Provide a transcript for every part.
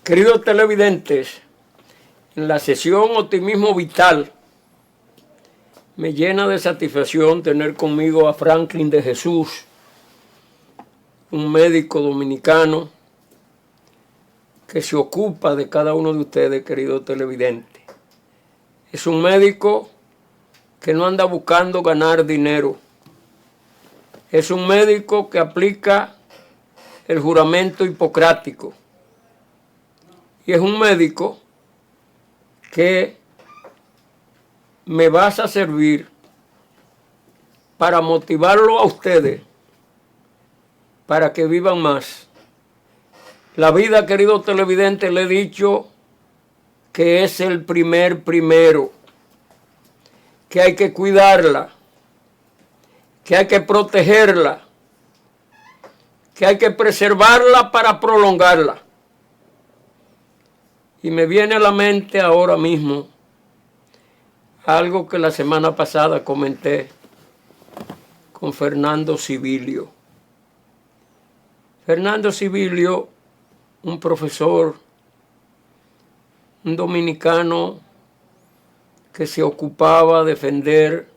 Queridos televidentes, en la sesión Optimismo Vital me llena de satisfacción tener conmigo a Franklin de Jesús, un médico dominicano que se ocupa de cada uno de ustedes, queridos televidentes. Es un médico que no anda buscando ganar dinero. Es un médico que aplica el juramento hipocrático. Y es un médico que me vas a servir para motivarlo a ustedes para que vivan más. La vida, querido televidente, le he dicho que es el primero, que hay que cuidarla, que hay que protegerla, que hay que preservarla para prolongarla. Y me viene a la mente ahora mismo algo que la semana pasada comenté con Fernando Sibilio. Fernando Sibilio, un profesor, un dominicano que se ocupaba de defender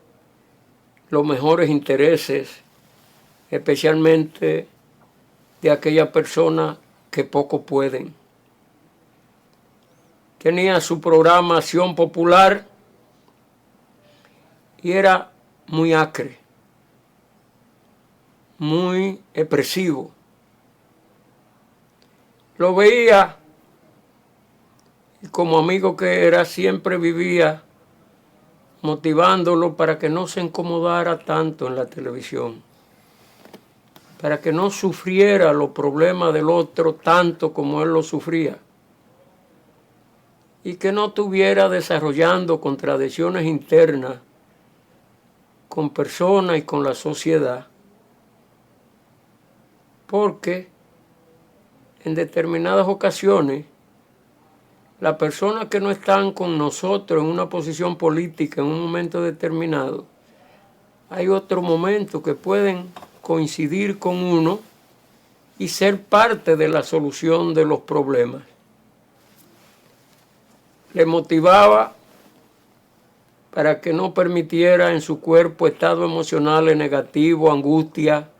los mejores intereses, especialmente de aquellas personas que poco pueden. Tenía su programa Acción Popular y era muy acre, muy expresivo. Lo veía y como amigo que era siempre vivía motivándolo para que no se incomodara tanto en la televisión, para que no sufriera los problemas del otro tanto como él lo sufría, y que no estuviera desarrollando contradicciones internas con personas y con la sociedad, porque en determinadas ocasiones las personas que no están con nosotros en una posición política en un momento determinado, hay otro momento que pueden coincidir con uno y ser parte de la solución de los problemas. Le motivaba para que no permitiera en su cuerpo estados emocionales negativos, angustia,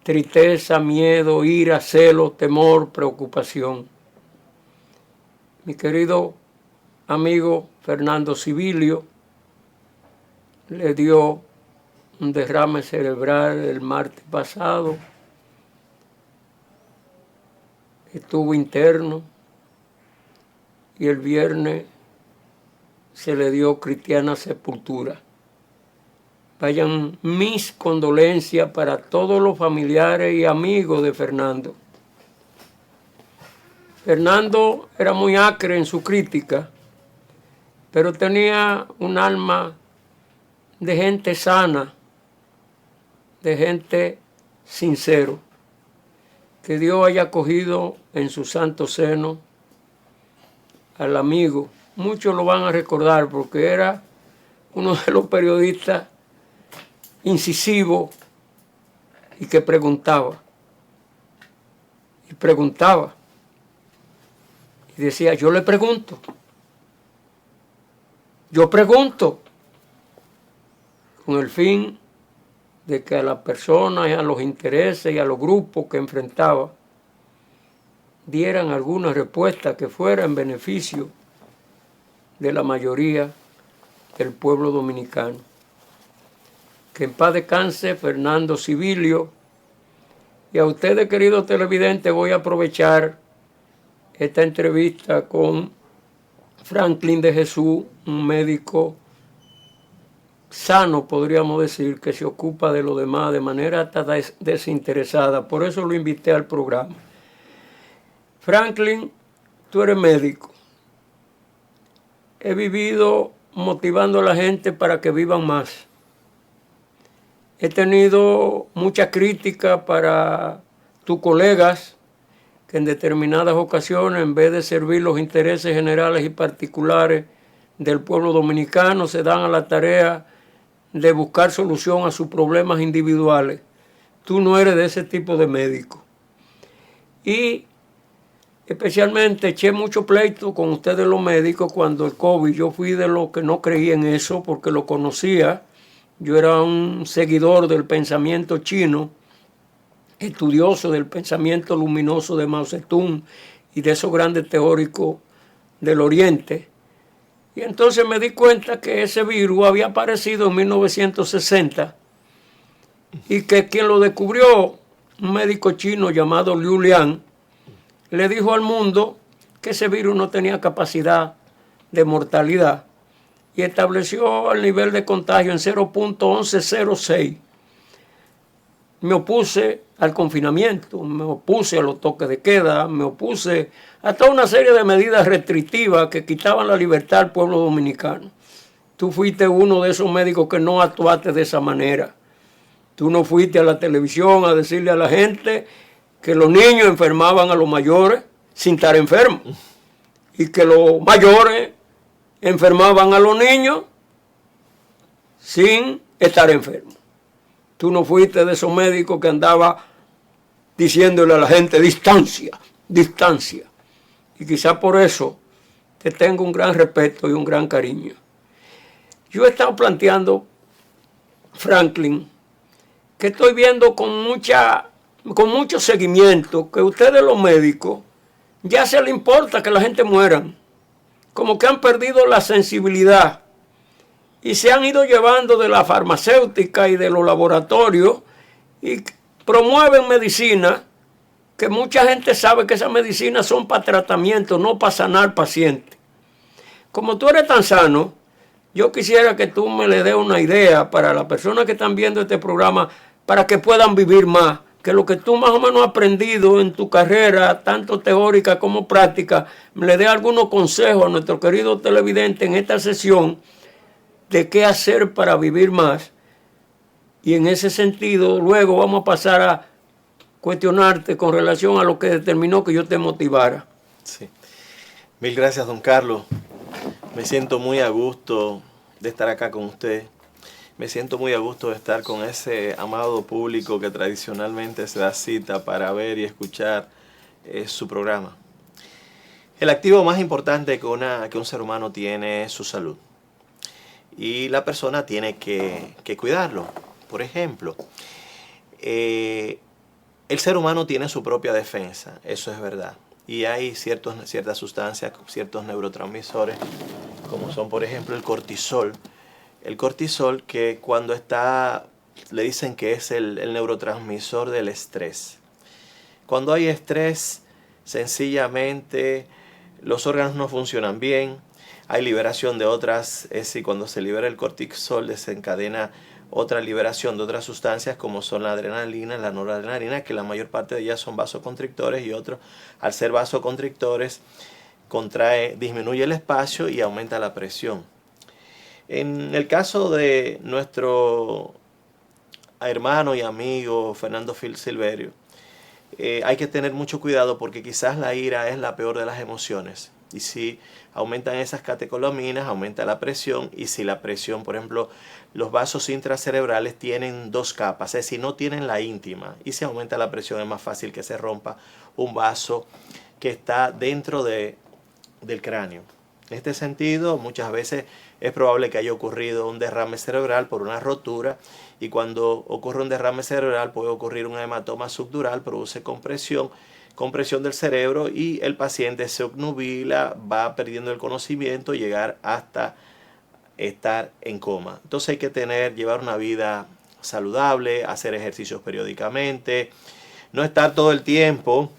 tristeza, miedo, ira, celo, temor, preocupación. Mi querido amigo Fernando Sibilio le dio un derrame cerebral el martes pasado, estuvo interno y el viernes se le dio cristiana sepultura. Vayan mis condolencias para todos los familiares y amigos de Fernando. Fernando era muy acre en su crítica, pero tenía un alma de gente sana, de gente sincero. Que Dios haya cogido en su santo seno al amigo. Muchos lo van a recordar porque era uno de los periodistas incisivos y que preguntaba. Y preguntaba. Y decía, yo le pregunto. Yo pregunto. Con el fin de que a las personas y a los intereses y a los grupos que enfrentaba dieran alguna respuesta que fuera en beneficio de la mayoría del pueblo dominicano. Que en paz descanse Fernando Sibilio. Y a ustedes, queridos televidentes, voy a aprovechar esta entrevista con Franklin de Jesús, un médico sano, podríamos decir, que se ocupa de lo demás de manera hasta desinteresada. Por eso lo invité al programa. Franklin, tú eres médico. He vivido motivando a la gente para que vivan más. He tenido mucha crítica para tus colegas que en determinadas ocasiones, en vez de servir los intereses generales y particulares del pueblo dominicano, se dan a la tarea de buscar solución a sus problemas individuales. Tú no eres de ese tipo de médico. Y Especialmente eché mucho pleito con ustedes los médicos cuando el COVID. Yo fui de los que no creía en eso porque lo conocía. Yo era un seguidor del pensamiento chino, estudioso del pensamiento luminoso de Mao Zedong y de esos grandes teóricos del Oriente. Y entonces me di cuenta que ese virus había aparecido en 1960 y que quien lo descubrió, un médico chino llamado Liu Liang, le dijo al mundo que ese virus no tenía capacidad de mortalidad y estableció el nivel de contagio en 0.1106. Me opuse al confinamiento, me opuse a los toques de queda, me opuse a toda una serie de medidas restrictivas que quitaban la libertad al pueblo dominicano. Tú fuiste uno de esos médicos que no actuaste de esa manera. Tú no fuiste a la televisión a decirle a la gente que los niños enfermaban a los mayores sin estar enfermos y que los mayores enfermaban a los niños sin estar enfermos. Tú no fuiste de esos médicos que andaba diciéndole a la gente distancia, distancia. Y quizás por eso te tengo un gran respeto y un gran cariño. Yo he estado planteando, Franklin, que estoy viendo con mucho seguimiento que ustedes los médicos ya se les importa que la gente muera. Como que han perdido la sensibilidad y se han ido llevando de la farmacéutica y de los laboratorios y promueven medicina que mucha gente sabe que esas medicinas son para tratamiento, no para sanar pacientes. Como tú eres tan sano, yo quisiera que tú me le des una idea para las personas que están viendo este programa para que puedan vivir más, que lo que tú más o menos has aprendido en tu carrera, tanto teórica como práctica, me le dé algunos consejos a nuestro querido televidente en esta sesión de qué hacer para vivir más. Y en ese sentido, luego vamos a pasar a cuestionarte con relación a lo que determinó que yo te motivara. Sí. Mil gracias, don Carlos. Me siento muy a gusto de estar acá con usted. Me siento muy a gusto de estar con ese amado público que tradicionalmente se da cita para ver y escuchar su programa. El activo más importante que un ser humano tiene es su salud. Y la persona tiene que cuidarlo. Por ejemplo, el ser humano tiene su propia defensa, eso es verdad. Y hay ciertas sustancias, ciertos neurotransmisores, como son por ejemplo el cortisol. El cortisol que cuando le dicen que es el neurotransmisor del estrés. Cuando hay estrés, sencillamente los órganos no funcionan bien. Hay liberación de otras, es decir, cuando se libera el cortisol desencadena otra liberación de otras sustancias como son la adrenalina, la noradrenalina, que la mayor parte de ellas son vasoconstrictores y otros, al ser vasoconstrictores, disminuye el espacio y aumenta la presión. En el caso de nuestro hermano y amigo Fernando Silverio, hay que tener mucho cuidado porque quizás la ira es la peor de las emociones. Y si aumentan esas catecolaminas, aumenta la presión. Y si la presión, por ejemplo, los vasos intracerebrales tienen dos capas, es decir, no tienen la íntima. Y si aumenta la presión es más fácil que se rompa un vaso que está dentro del cráneo. En este sentido, muchas veces es probable que haya ocurrido un derrame cerebral por una rotura. Y cuando ocurre un derrame cerebral puede ocurrir un hematoma subdural, produce compresión del cerebro y el paciente se obnubila, va perdiendo el conocimiento y llegar hasta estar en coma. Entonces hay que llevar una vida saludable, hacer ejercicios periódicamente, no estar todo el tiempo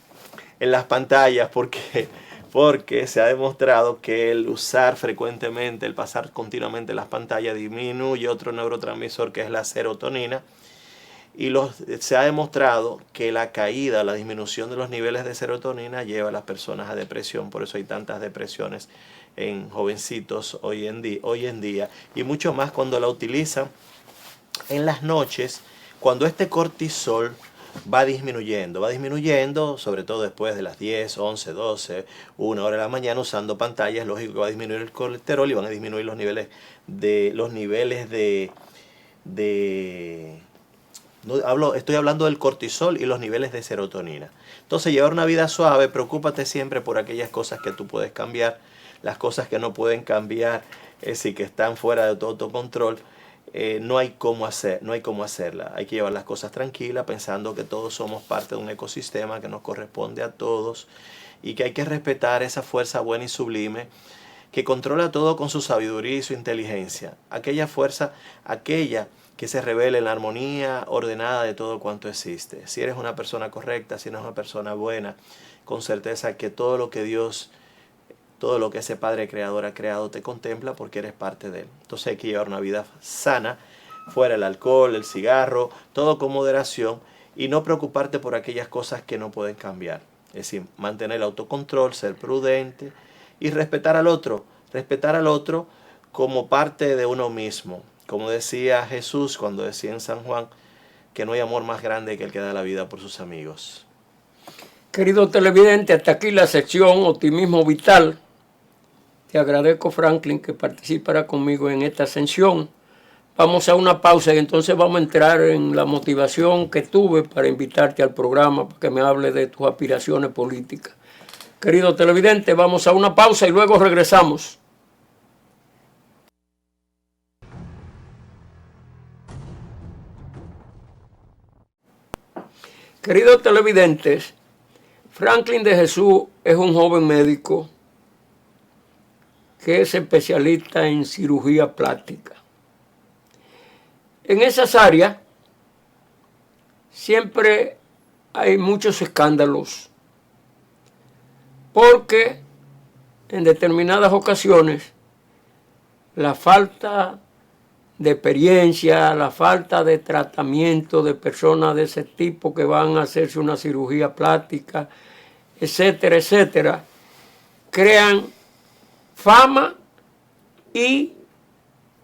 en las pantallas porque se ha demostrado que el usar frecuentemente, el pasar continuamente en las pantallas disminuye otro neurotransmisor que es la serotonina. Y se ha demostrado que la disminución de los niveles de serotonina lleva a las personas a depresión. Por eso hay tantas depresiones en jovencitos hoy en día. Y mucho más cuando la utilizan en las noches, cuando este cortisol va disminuyendo, sobre todo después de las 10, 11, 12, 1 hora de la mañana usando pantallas. Lógico que va a disminuir el colesterol y van a disminuir los niveles de Estoy hablando del cortisol y los niveles de serotonina. Entonces, llevar una vida suave, preocúpate siempre por aquellas cosas que tú puedes cambiar, las cosas que no pueden cambiar, es decir, que están fuera de tu autocontrol. No hay cómo hacerla. Hay que llevar las cosas tranquilas, pensando que todos somos parte de un ecosistema que nos corresponde a todos y que hay que respetar esa fuerza buena y sublime que controla todo con su sabiduría y su inteligencia. Aquella fuerza, aquella que se revela en la armonía ordenada de todo cuanto existe. Si eres una persona correcta, si eres una persona buena, con certeza que todo lo que Dios, todo lo que ese Padre Creador ha creado te contempla porque eres parte de Él. Entonces hay que llevar una vida sana, fuera el alcohol, el cigarro, todo con moderación y no preocuparte por aquellas cosas que no pueden cambiar. Es decir, mantener el autocontrol, ser prudente y respetar al otro como parte de uno mismo. Como decía Jesús cuando decía en San Juan que no hay amor más grande que el que da la vida por sus amigos. Querido televidente, hasta aquí la sección Optimismo Vital. Te agradezco, Franklin, que participara conmigo en esta sesión. Vamos a una pausa y entonces vamos a entrar en la motivación que tuve para invitarte al programa, para que me hable de tus aspiraciones políticas. Querido televidente, vamos a una pausa y luego regresamos. Queridos televidentes, Franklin de Jesús es un joven médico que es especialista en cirugía plástica. En esas áreas siempre hay muchos escándalos porque en determinadas ocasiones la falta de experiencia, la falta de tratamiento de personas de ese tipo que van a hacerse una cirugía plástica, etcétera, etcétera, crean fama y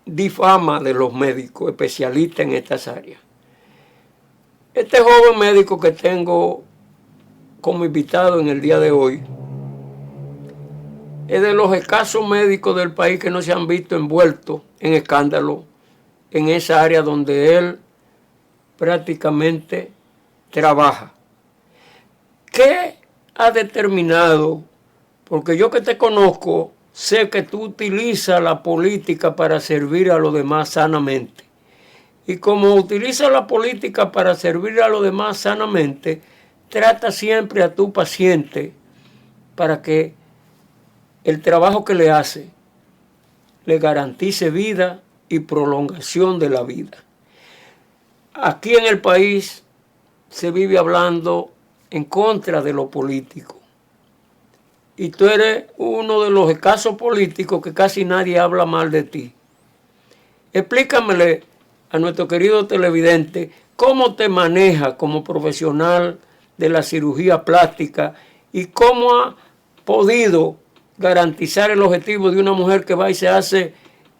difama de los médicos especialistas en estas áreas. Este joven médico que tengo como invitado en el día de hoy es de los escasos médicos del país que no se han visto envueltos en escándalos en esa área donde él prácticamente trabaja. ¿Qué ha determinado? Porque yo que te conozco, sé que tú utilizas la política para servir a los demás sanamente. Y como utilizas la política para servir a los demás sanamente, trata siempre a tu paciente para que el trabajo que le hace le garantice vida y prolongación de la vida. Aquí en el país se vive hablando en contra de lo político. Y tú eres uno de los escasos políticos que casi nadie habla mal de ti. Explícamele a nuestro querido televidente cómo te manejas como profesional de la cirugía plástica y cómo ha podido garantizar el objetivo de una mujer que va y se hace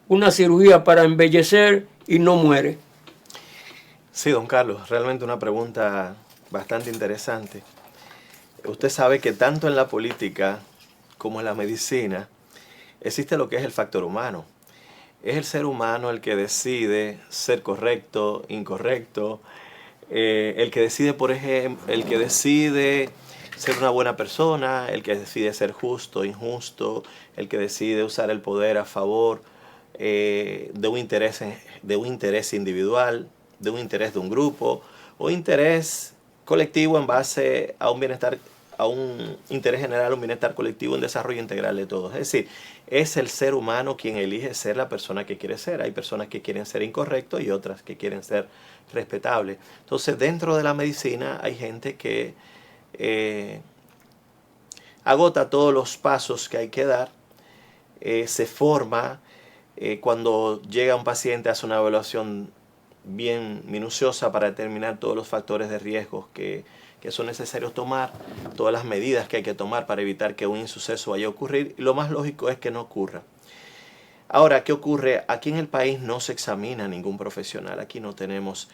una cirugía para embellecer y no muere. Sí, don Carlos, realmente una pregunta bastante interesante. Usted sabe que tanto en la política como en la medicina existe lo que es el factor humano. Es el ser humano el que decide ser correcto, incorrecto, el que decide, por ejemplo, el que decide ser una buena persona, el que decide ser justo, injusto, el que decide usar el poder a favor de un interés individual, de un interés de un grupo o interés colectivo en base a un bienestar, a un interés general, un bienestar colectivo, un desarrollo integral de todos. Es decir, es el ser humano quien elige ser la persona que quiere ser. Hay personas que quieren ser incorrectos y otras que quieren ser respetables. Entonces, dentro de la medicina hay gente que agota todos los pasos que hay que dar, se forma, cuando llega un paciente hace una evaluación bien minuciosa para determinar todos los factores de riesgo que son necesarios tomar, todas las medidas que hay que tomar para evitar que un insuceso vaya a ocurrir, y lo más lógico es que no ocurra. Ahora, ¿qué ocurre? Aquí en el país no se examina ningún profesional, aquí no tenemos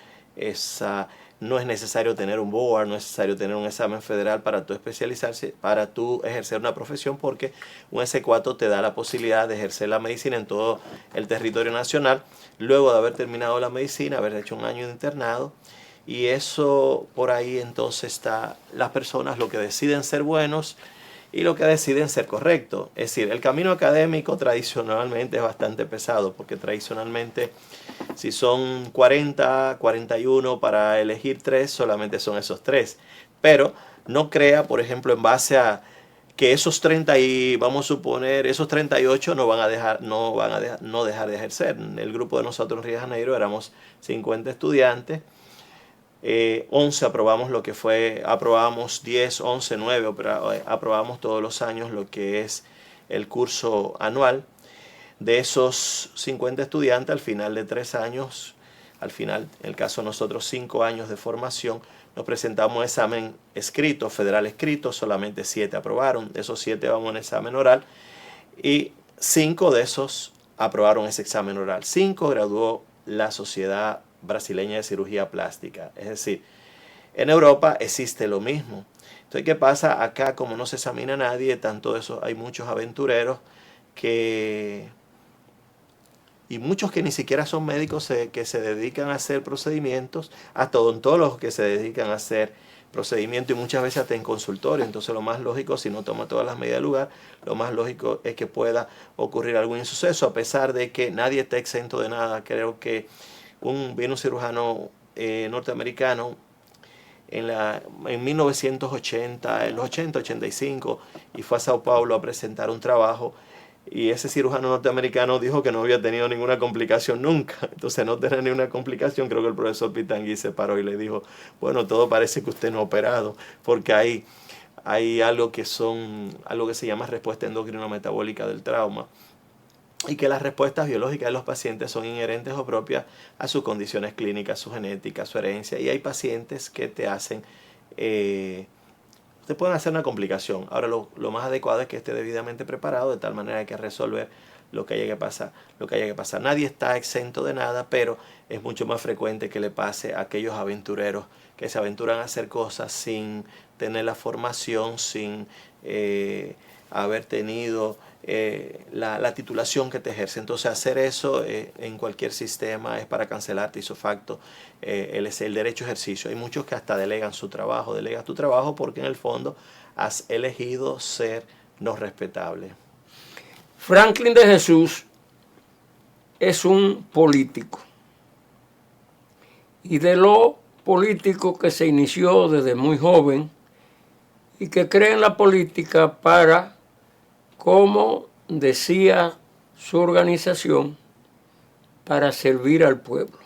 no es necesario tener un board, no es necesario tener un examen federal para tú especializarse, para tú ejercer una profesión, porque un S4 te da la posibilidad de ejercer la medicina en todo el territorio nacional, luego de haber terminado la medicina, haber hecho un año de internado y eso por ahí entonces está las personas lo que deciden ser buenos y lo que deciden ser correctos. Es decir, el camino académico tradicionalmente es bastante pesado, porque tradicionalmente si son 40, 41 para elegir 3, solamente son esos 3. Pero no crea, por ejemplo, en base a que esos 30 y vamos a suponer esos 38 no van a dejar no dejar de ejercer. El grupo de nosotros en Río de Janeiro éramos 50 estudiantes. 11 aprobamos lo que fue, aprobamos 10, 11, 9, aprobamos todos los años lo que es el curso anual. De esos 50 estudiantes, al final de 3 años, al final, en el caso de nosotros 5 años de formación, nos presentamos un examen escrito, federal escrito, solamente 7 aprobaron. De esos 7 vamos a un examen oral y 5 de esos aprobaron ese examen oral. 5 graduó la Sociedad Brasileña de Cirugía Plástica. Es decir, en Europa existe lo mismo. Entonces, ¿qué pasa? Acá, como no se examina a nadie, tanto eso, hay muchos aventureros y muchos que ni siquiera son médicos que se dedican a hacer procedimientos, hasta odontólogos que se dedican a hacer procedimientos y muchas veces hasta en consultorio. Entonces lo más lógico, si no toma todas las medidas de lugar, lo más lógico es que pueda ocurrir algún insuceso, a pesar de que nadie está exento de nada. Creo que vino un cirujano norteamericano en 1980, en los 80, 85, y fue a Sao Paulo a presentar un trabajo. Y ese cirujano norteamericano dijo que no había tenido ninguna complicación nunca. Entonces, no tener ninguna complicación, creo que el profesor Pitangui se paró y le dijo, bueno, todo parece que usted no ha operado, porque hay algo que se llama respuesta endocrino-metabólica del trauma, y que las respuestas biológicas de los pacientes son inherentes o propias a sus condiciones clínicas, su genética, su herencia, y hay pacientes que te pueden hacer una complicación. Ahora lo más adecuado es que esté debidamente preparado, de tal manera que resolver lo que haya que pasar. Nadie está exento de nada, pero es mucho más frecuente que le pase a aquellos aventureros que se aventuran a hacer cosas sin tener la formación, sin haber tenido la titulación que te ejerce. Entonces, hacer eso en cualquier sistema es para cancelarte ipso facto el derecho a ejercicio. Hay muchos que hasta delegas tu trabajo porque en el fondo has elegido ser no respetable. Franklin de Jesús es un político, y de lo político que se inició desde muy joven y que cree en la política para, como decía su organización, para servir al pueblo.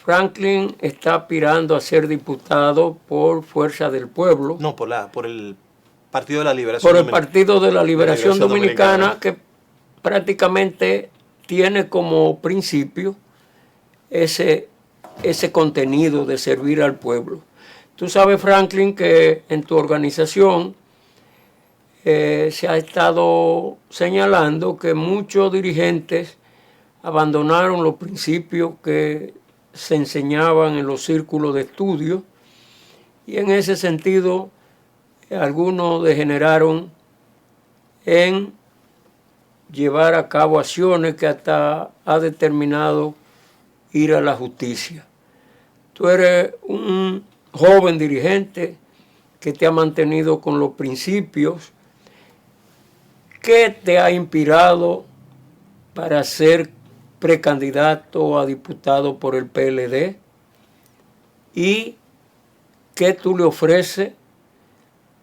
Franklin está aspirando a ser diputado por Fuerza del Pueblo. No, por el Partido de la Liberación Por el Partido de la Liberación Dominicana, que prácticamente tiene como principio ese contenido de servir al pueblo. Tú sabes, Franklin, que en tu organización se ha estado señalando que muchos dirigentes abandonaron los principios que se enseñaban en los círculos de estudio, y en ese sentido algunos degeneraron en llevar a cabo acciones que hasta ha determinado ir a la justicia. Tú eres un joven dirigente que te ha mantenido con los principios. ¿Qué te ha inspirado para ser precandidato a diputado por el PLD? ¿Y qué tú le ofreces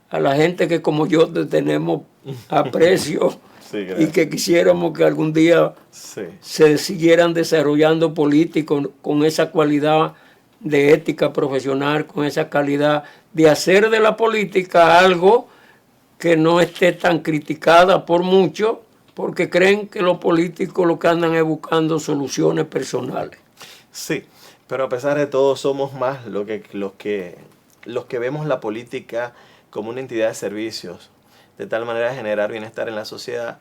a la gente que como yo te tenemos aprecio sí, y que quisiéramos que algún día se siguieran desarrollando políticos con esa cualidad de ética profesional, con esa calidad de hacer de la política algo que no esté tan criticada por muchos, porque creen que los políticos lo que andan es buscando soluciones personales? Sí, pero a pesar de todo somos más los que vemos la política como una entidad de servicios, de tal manera de generar bienestar en la sociedad,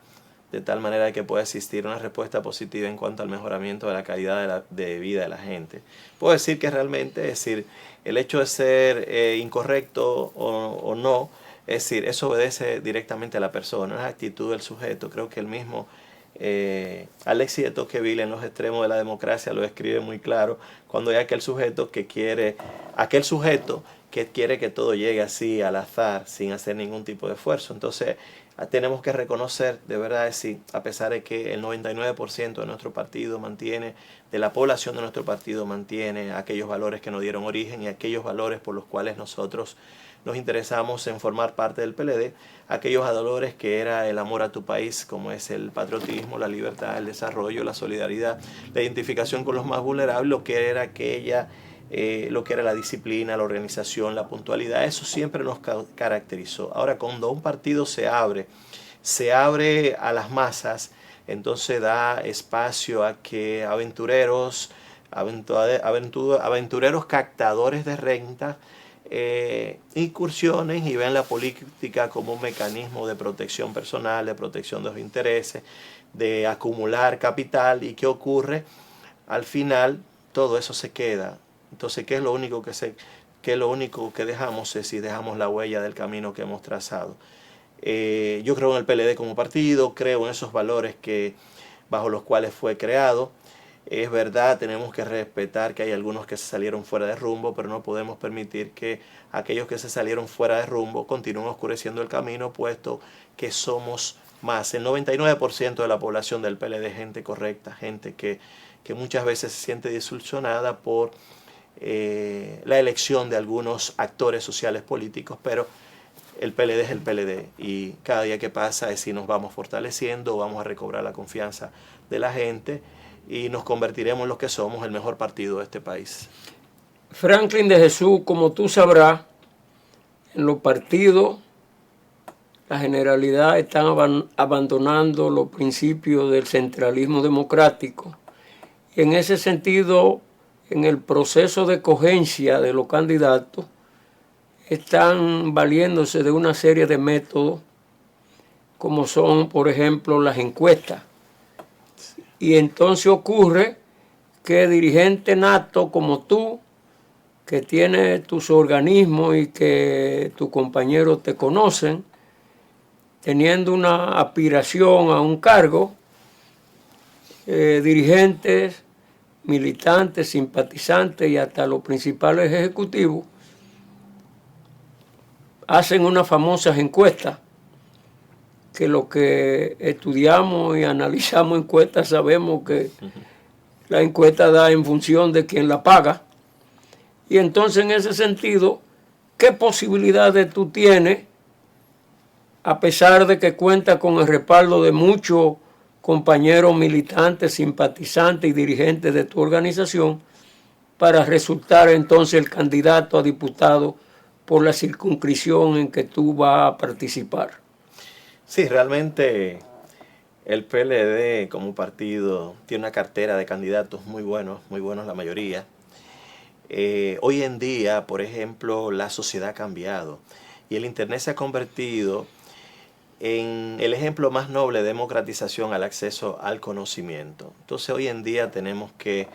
de tal manera que pueda existir una respuesta positiva en cuanto al mejoramiento de la calidad de vida de la gente. Puedo decir que realmente, es decir, el hecho de ser incorrecto o no, es decir, eso obedece directamente a la persona, a la actitud del sujeto. Creo que el mismo Alexis de Tocqueville en Los extremos de la democracia lo escribe muy claro, cuando hay aquel sujeto que quiere que todo llegue así al azar, sin hacer ningún tipo de esfuerzo. Entonces tenemos que reconocer, de verdad, sí, a pesar de que el 99% de nuestro partido mantiene, de la población de nuestro partido mantiene aquellos valores que nos dieron origen y aquellos valores por los cuales nosotros nos interesamos en formar parte del PLD, aquellos valores que era el amor a tu país, como es el patriotismo, la libertad, el desarrollo, la solidaridad, la identificación con los más vulnerables, lo que era la disciplina, la organización, la puntualidad, eso siempre nos caracterizó. Ahora, cuando un partido se abre a las masas, entonces da espacio a que aventureros captadores de renta incursionen y vean la política como un mecanismo de protección personal, de protección de los intereses, de acumular capital. ¿Y qué ocurre? Al final todo eso se queda. Entonces, ¿qué es lo único que dejamos? Es si dejamos la huella del camino que hemos trazado. Yo creo en el PLD como partido, creo en esos valores bajo los cuales fue creado. Es verdad, tenemos que respetar que hay algunos que se salieron fuera de rumbo, pero no podemos permitir que aquellos que se salieron fuera de rumbo continúen oscureciendo el camino, puesto que somos más. El 99% de la población del PLD es gente correcta, gente que muchas veces se siente desilusionada por la elección de algunos actores sociales políticos, pero el PLD es el PLD y cada día que pasa es si nos vamos fortaleciendo, vamos a recobrar la confianza de la gente y nos convertiremos en lo que somos, el mejor partido de este país. Franklin de Jesús, como tú sabrás, en los partidos, la generalidad están abandonando los principios del centralismo democrático. Y en ese sentido, en el proceso de cogencia de los candidatos, están valiéndose de una serie de métodos, como son, por ejemplo, las encuestas. Y entonces ocurre que dirigente nato como tú, que tiene tus organismos y que tus compañeros te conocen, teniendo una aspiración a un cargo, dirigentes, militantes, simpatizantes y hasta los principales ejecutivos hacen unas famosas encuestas, que lo que estudiamos y analizamos encuestas sabemos que la encuesta da en función de quien la paga. Y entonces, en ese sentido, ¿qué posibilidades tú tienes, a pesar de que cuentas con el respaldo de muchos compañeros militantes, simpatizantes y dirigentes de tu organización, para resultar entonces el candidato a diputado por la circunscripción en que tú vas a participar? Sí, realmente el PLD como partido tiene una cartera de candidatos muy buenos la mayoría. Hoy en día, por ejemplo, la sociedad ha cambiado y el Internet se ha convertido en el ejemplo más noble de democratización al acceso al conocimiento. Entonces hoy en día tenemos que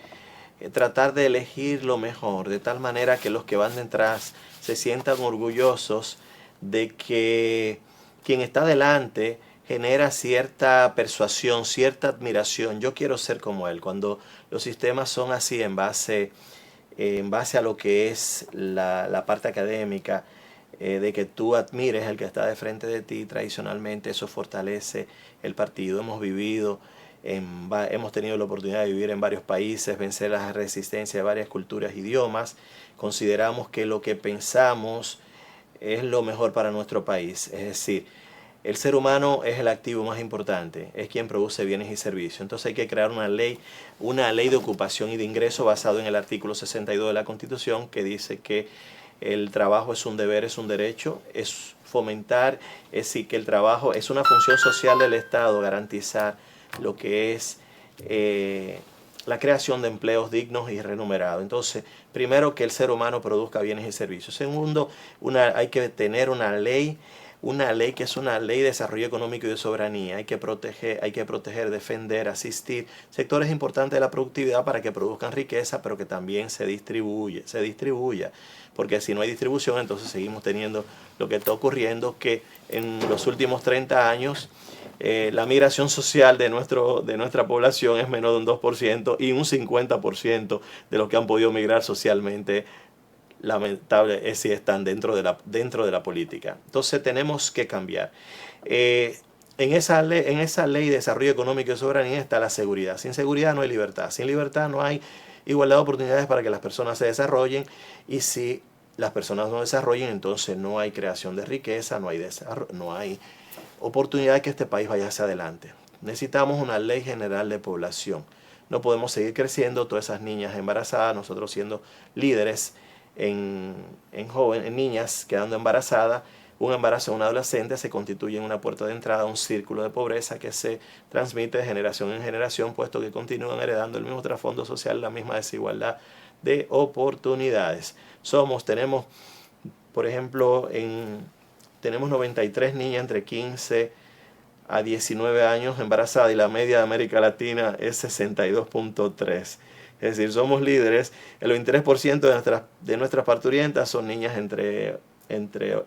tratar de elegir lo mejor, de tal manera que los que van detrás se sientan orgullosos de que quien está delante genera cierta persuasión, cierta admiración. Yo quiero ser como él. Cuando los sistemas son así en base a lo que es la parte académica, de que tú admires al que está de frente de ti, tradicionalmente eso fortalece el partido. Hemos tenido la oportunidad de vivir en varios países, vencer la resistencia de varias culturas e idiomas. Consideramos que lo que pensamos es lo mejor para nuestro país. Es decir, el ser humano es el activo más importante, es quien produce bienes y servicios. Entonces hay que crear una ley de ocupación y de ingreso basado en el artículo 62 de la Constitución, que dice que el trabajo es un deber, es un derecho, es fomentar, es decir, que el trabajo es una función social del Estado, garantizar lo que es la creación de empleos dignos y remunerados. Entonces, primero, que el ser humano produzca bienes y servicios. Segundo, hay que tener una ley que es una ley de desarrollo económico y de soberanía. Hay que proteger, defender, asistir sectores importantes de la productividad para que produzcan riqueza, pero que también se distribuya. Porque si no hay distribución, entonces seguimos teniendo lo que está ocurriendo, que en los últimos 30 años La migración social de nuestra población es menos de un 2% y un 50% de los que han podido migrar socialmente, lamentable es si están dentro de la política. Entonces tenemos que cambiar. En esa ley de desarrollo económico y soberanía está la seguridad. Sin seguridad no hay libertad. Sin libertad no hay igualdad de oportunidades para que las personas se desarrollen. Y si las personas no desarrollen, entonces no hay creación de riqueza, no hay oportunidad de que este país vaya hacia adelante. Necesitamos una ley general de población. No podemos seguir creciendo todas esas niñas embarazadas, nosotros siendo líderes en niñas quedando embarazadas. Un embarazo de un adolescente se constituye en una puerta de entrada a un círculo de pobreza que se transmite de generación en generación, puesto que continúan heredando el mismo trasfondo social, la misma desigualdad de oportunidades. Tenemos, por ejemplo, tenemos 93 niñas entre 15 a 19 años embarazadas y la media de América Latina es 62.3. Es decir, somos líderes. El 23% de nuestras parturientas son niñas entre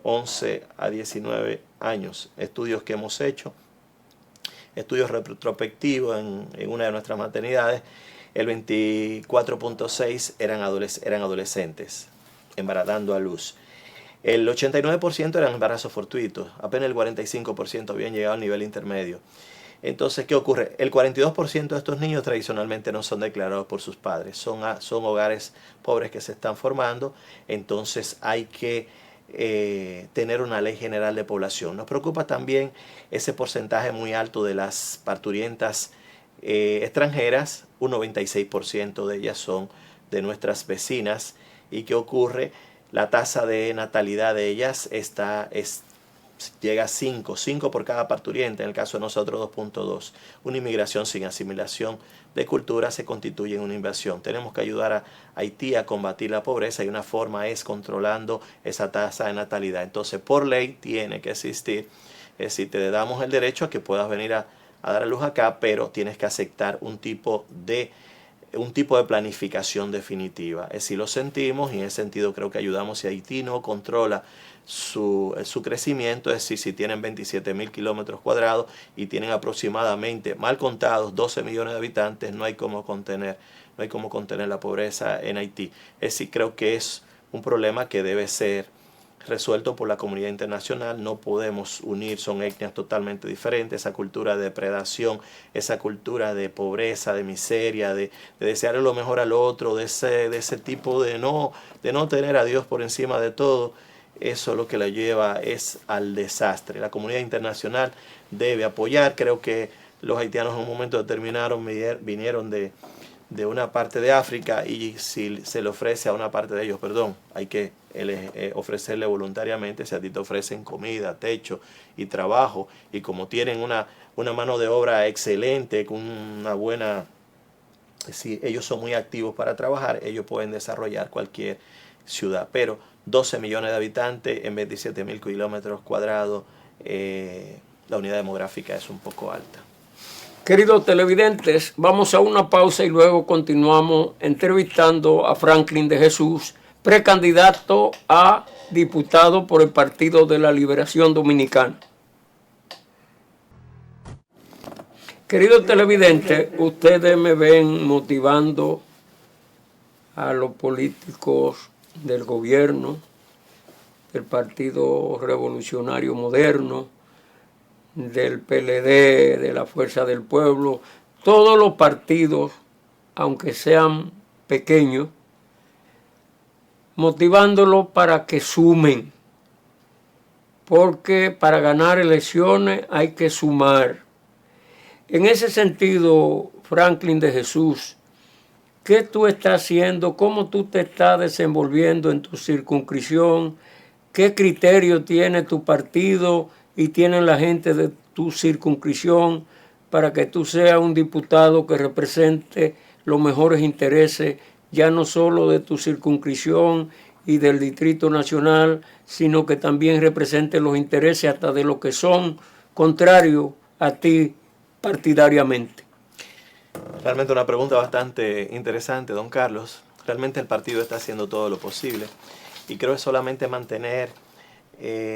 11 a 19 años. Estudios que hemos hecho, estudios retrospectivos en una de nuestras maternidades, el 24.6 eran adolescentes dando a luz. El 89% eran embarazos fortuitos, apenas el 45% habían llegado al nivel intermedio. Entonces, ¿qué ocurre? El 42% de estos niños tradicionalmente no son declarados por sus padres, son hogares pobres que se están formando, entonces hay que tener una ley general de población. Nos preocupa también ese porcentaje muy alto de las parturientas extranjeras, un 96% de ellas son de nuestras vecinas. ¿Y qué ocurre? La tasa de natalidad de ellas llega a 5 por cada parturiente, en el caso de nosotros 2.2. Una inmigración sin asimilación de cultura se constituye en una invasión. Tenemos que ayudar a Haití a combatir la pobreza y una forma es controlando esa tasa de natalidad. Entonces, por ley tiene que existir, te damos el derecho a que puedas venir a dar a luz acá, pero tienes que aceptar un tipo de planificación definitiva. Si lo sentimos, y en ese sentido creo que ayudamos. Si Haití no controla su crecimiento, es decir, si tienen 27.000 kilómetros cuadrados y tienen aproximadamente, mal contados, 12 millones de habitantes, no hay cómo contener la pobreza en Haití. Es decir, creo que es un problema que debe ser resuelto por la comunidad internacional. No podemos unir, son etnias totalmente diferentes, esa cultura de depredación, esa cultura de pobreza, de miseria, de desearle lo mejor al otro, de ese tipo de no tener a Dios por encima de todo. Eso lo que la lleva es al desastre. La comunidad internacional debe apoyar. Creo que los haitianos en un momento determinado vinieron de una parte de África, y si se le ofrece a una parte de ellos, hay que ofrecerle voluntariamente. Si a ti te ofrecen comida, techo y trabajo, y como tienen una mano de obra excelente, con una buena, si ellos son muy activos para trabajar, ellos pueden desarrollar cualquier ciudad. Pero 12 millones de habitantes en 27.000 kilómetros cuadrados, la unidad demográfica es un poco alta. Queridos televidentes, vamos a una pausa y luego continuamos entrevistando a Franklin de Jesús, precandidato a diputado por el Partido de la Liberación Dominicana. Queridos televidentes, ustedes me ven motivando a los políticos del gobierno, del Partido Revolucionario Moderno, del PLD, de la Fuerza del Pueblo, todos los partidos, aunque sean pequeños, motivándolos para que sumen, porque para ganar elecciones hay que sumar. En ese sentido, Franklin de Jesús, ¿qué tú estás haciendo? ¿Cómo tú te estás desenvolviendo en tu circunscripción? ¿Qué criterio tiene tu partido y tienen la gente de tu circunscripción para que tú seas un diputado que represente los mejores intereses, ya no solo de tu circunscripción y del Distrito Nacional, sino que también represente los intereses hasta de los que son contrarios a ti partidariamente? Realmente una pregunta bastante interesante, don Carlos. Realmente el partido está haciendo todo lo posible, y creo que solamente mantener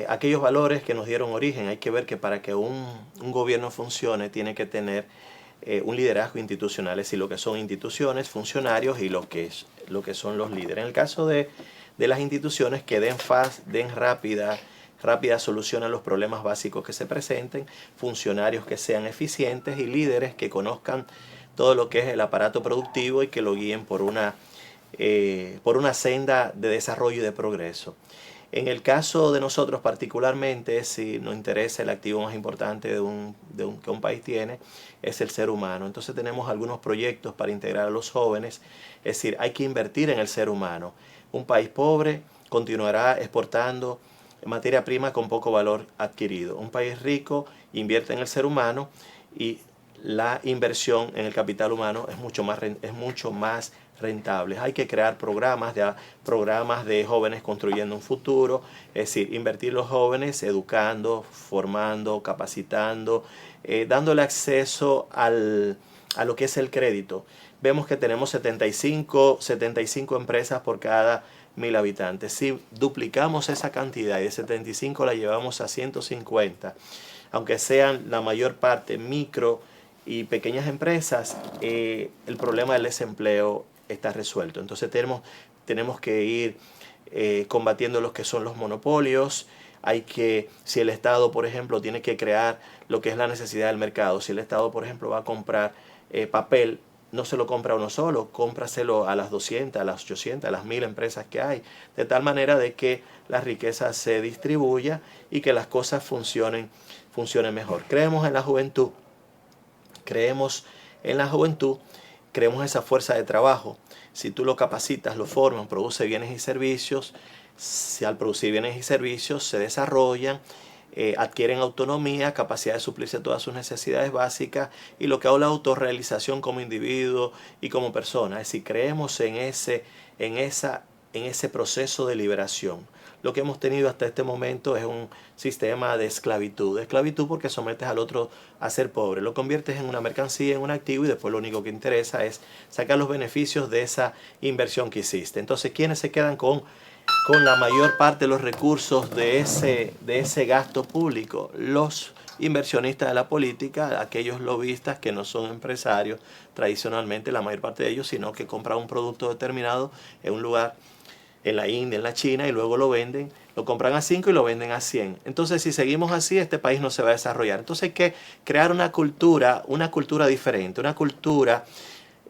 aquellos valores que nos dieron origen. Hay que ver que para que un gobierno funcione tiene que tener un liderazgo institucional, es decir, lo que son instituciones, funcionarios y lo que son los líderes. En el caso de las instituciones, que den rápida solución a los problemas básicos que se presenten, funcionarios que sean eficientes y líderes que conozcan todo lo que es el aparato productivo y que lo guíen por una senda de desarrollo y de progreso. En el caso de nosotros particularmente, si nos interesa, el activo más importante que un país tiene es el ser humano. Entonces tenemos algunos proyectos para integrar a los jóvenes, es decir, hay que invertir en el ser humano. Un país pobre continuará exportando materia prima con poco valor adquirido. Un país rico invierte en el ser humano y la inversión en el capital humano es mucho más rentables. Hay que crear programas de jóvenes construyendo un futuro, es decir, invertir los jóvenes educando, formando, capacitando, dándole acceso a lo que es el crédito. Vemos que tenemos 75 empresas por cada 1000 habitantes. Si duplicamos esa cantidad y de 75 la llevamos a 150, aunque sean la mayor parte micro y pequeñas empresas, el problema del desempleo está resuelto. Entonces tenemos que ir combatiendo los que son los monopolios. Si el Estado, por ejemplo, tiene que crear lo que es la necesidad del mercado, si el Estado, por ejemplo, va a comprar papel, no se lo compra a uno solo, cómpraselo a las 200, a las 800, a las 1000 empresas que hay, de tal manera de que la riqueza se distribuya y que las cosas funcionen mejor. Creemos en la juventud, creemos esa fuerza de trabajo. Si tú lo capacitas, lo formas, produce bienes y servicios, si al producir bienes y servicios se desarrollan, adquieren autonomía, capacidad de suplirse todas sus necesidades básicas y lo que habla de autorrealización como individuo y como persona. Es decir, creemos en ese proceso de liberación. Lo que hemos tenido hasta este momento es un sistema de esclavitud. Esclavitud porque sometes al otro a ser pobre. Lo conviertes en una mercancía, en un activo y después lo único que interesa es sacar los beneficios de esa inversión que hiciste. Entonces, ¿quiénes se quedan con la mayor parte de los recursos de ese gasto público? Los inversionistas de la política, aquellos lobistas que no son empresarios tradicionalmente, la mayor parte de ellos, sino que compran un producto determinado en un lugar, en la India, en la China, y luego lo compran a 5 y lo venden a 100. Entonces, si seguimos así, este país no se va a desarrollar. Entonces hay que crear una cultura diferente, una cultura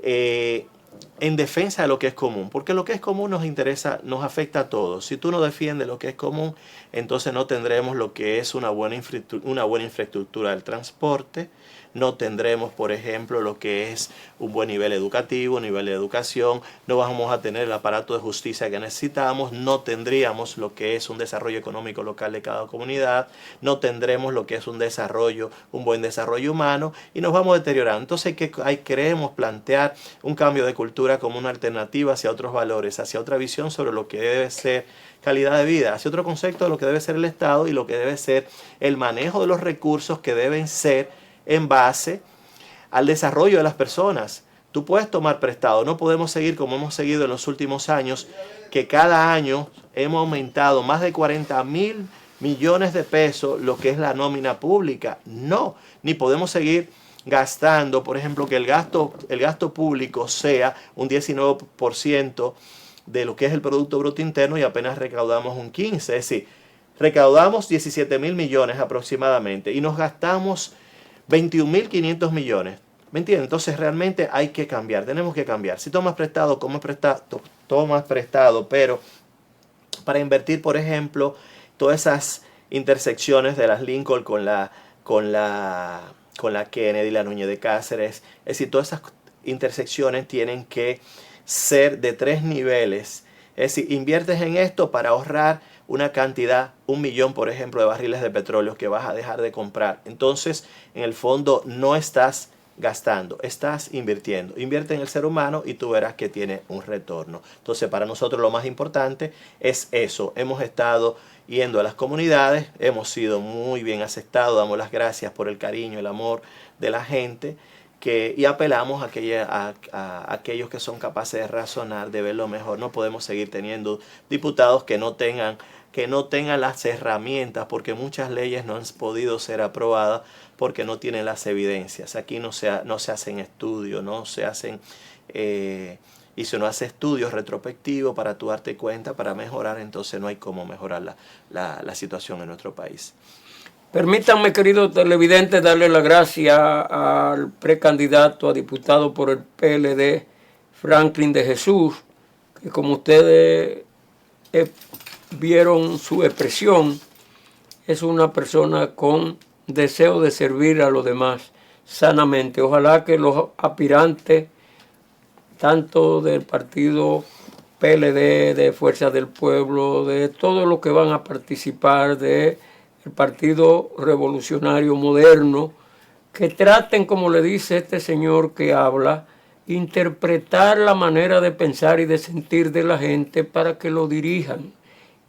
en defensa de lo que es común, porque lo que es común nos afecta a todos. Si tú no defiendes lo que es común, entonces no tendremos lo que es una buena infraestructura del transporte, no tendremos, por ejemplo, lo que es un buen nivel educativo, un nivel de educación, no vamos a tener el aparato de justicia que necesitamos, no tendríamos lo que es un desarrollo económico local de cada comunidad, no tendremos lo que es un buen desarrollo humano y nos vamos deteriorando. Entonces queremos plantear un cambio de cultura como una alternativa hacia otros valores, hacia otra visión sobre lo que debe ser calidad de vida, hacia otro concepto de lo que debe ser el Estado y lo que debe ser el manejo de los recursos que deben ser en base al desarrollo de las personas. Tú puedes tomar prestado, no podemos seguir como hemos seguido en los últimos años, que cada año hemos aumentado más de 40.000 millones de pesos lo que es la nómina pública. No, ni podemos seguir gastando, por ejemplo, que el gasto público sea un 19% de lo que es el Producto Bruto Interno y apenas recaudamos un 15%. Es decir, recaudamos 17.000 millones aproximadamente y nos gastamos 21.500 millones. ¿Me entiendes? Entonces realmente hay que cambiar, tenemos que cambiar. Si tomas prestado, tomas prestado, pero para invertir, por ejemplo, todas esas intersecciones de las Lincoln con la Kennedy, la Núñez de Cáceres, es decir, todas esas intersecciones tienen que ser de 3 niveles. Es decir, inviertes en esto para ahorrar una cantidad, 1 millón, por ejemplo, de barriles de petróleo que vas a dejar de comprar. Entonces, en el fondo, no estás gastando, estás invirtiendo. Invierte en el ser humano y tú verás que tiene un retorno. Entonces, para nosotros lo más importante es eso. Hemos estado yendo a las comunidades, hemos sido muy bien aceptados, damos las gracias por el cariño, el amor de la gente, y apelamos a aquellos que son capaces de razonar, de ver lo mejor. No podemos seguir teniendo diputados que no tengan que no tengan las herramientas, porque muchas leyes no han podido ser aprobadas porque no tienen las evidencias. Aquí no se hacen estudios, no se hacen... y si uno hace estudios retrospectivos para tú darte cuenta, para mejorar, entonces no hay cómo mejorar la situación en nuestro país. Permítanme, querido televidente, darle las gracias al precandidato a diputado por el PLD, Franklin de Jesús, que como ustedes vieron su expresión, es una persona con deseo de servir a los demás sanamente. Ojalá que los aspirantes, tanto del partido PLD, de Fuerza del Pueblo, de todos los que van a participar del Partido Revolucionario Moderno, que traten, como le dice este señor que habla, interpretar la manera de pensar y de sentir de la gente para que lo dirijan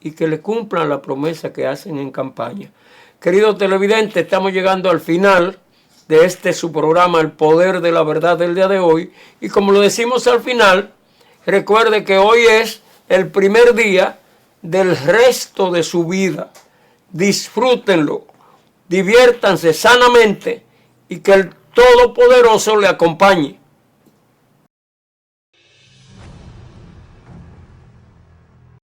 y que le cumplan la promesa que hacen en campaña. Querido televidente, estamos llegando al final de su programa El Poder de la Verdad del día de hoy, y como lo decimos al final, recuerde que hoy es el primer día del resto de su vida. Disfrútenlo, diviértanse sanamente y que el Todopoderoso le acompañe.